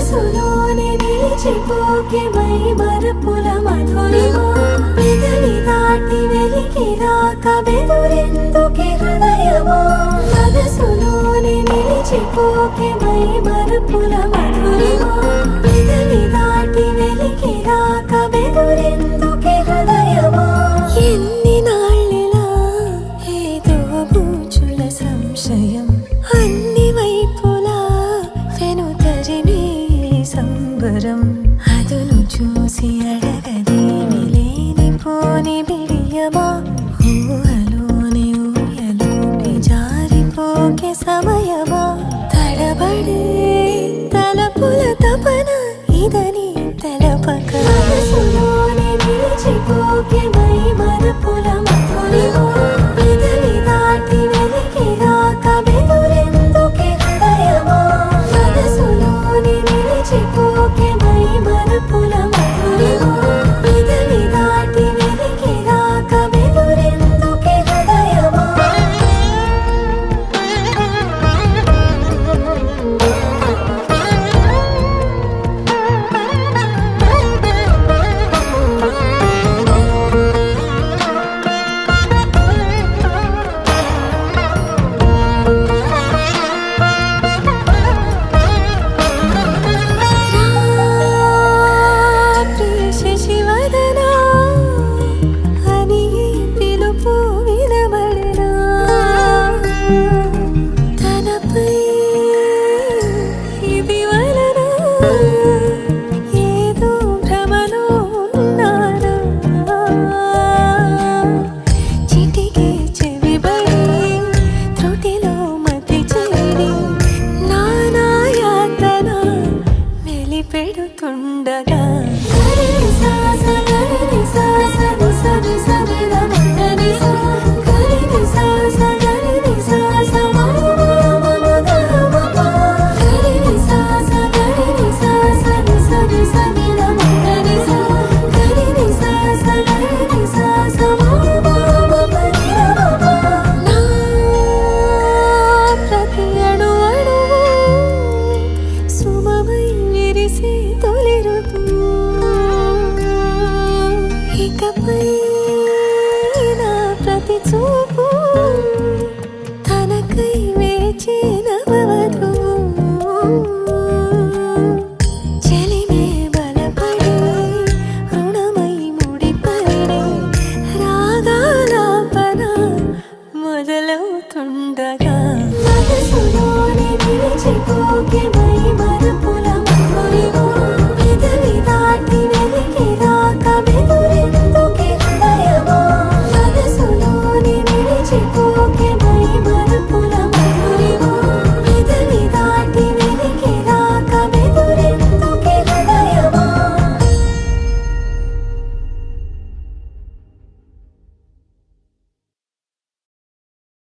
మనసులోనే నిలిచిపోకే మై మరపుల మధురిమా పెదవి దాటి వెలికి రాక బెదురెందుకే హృదయమా మనసులోనే నిలిచిపోకే మై మరపుల మధురిమా పెదవి దాటి వెలికి రాక బెదురెందుకే హృదయమా ఎన్ని నాళ్ళిలా ఏదో బూచుల సంశయం అన్ని వైపులా వెనుతరిమే సంబరం అదును చూసి అడగదేమి లేనిపోని బిడియమా ఊహలోని ఊయలోకి జారిపోకే సమయమా తడబడే తలపుల తపన ఇదని తెలపక మనసులోనే నిలిచిపోకే మై మరపుల మధురిమా పెదవి దాటి వెలికి రాక బెదురెందుకే హృదయమా మనసులోనే నిలిచిపోకే మై మరపుల మధురిమా పెదవి దాటి వెలికి రాక బెదురెందుకే హృదయమా శశివదనా అని పిలుపు వినబడనా తనపై ఇది వలన ఏదో భ్రమలో ఉన్నానా చిటికే చెవిబడి త్రుటిలో మతి చేరి నానాయాతన వెలిపెడుతుండగా ప్రతి అణు అణువు సుమమై విరిసే తొలి ఋతువు ఇకపై నా ప్రతి చూపు తనకై వేచి నవవధువు చెలిమే బలపడి రుణమై ముడిపడి రాగాలాపన మొదలవుతుండగా మనసులో